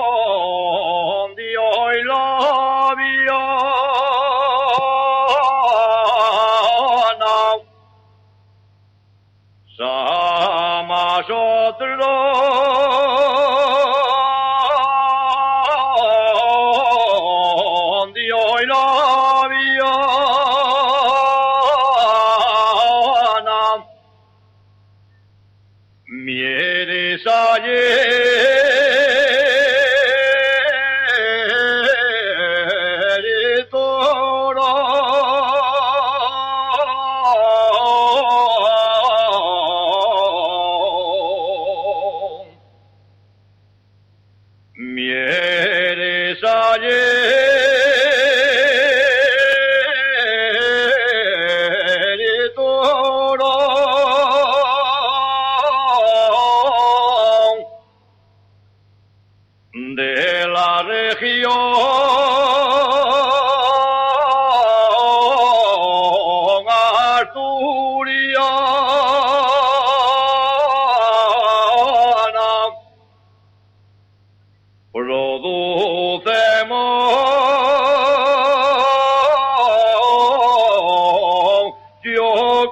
Samasotrón Dios la viana Samasotrón Dios la viana Mieres ayer toro Mieres ayer toro de la región asturiana producemos yo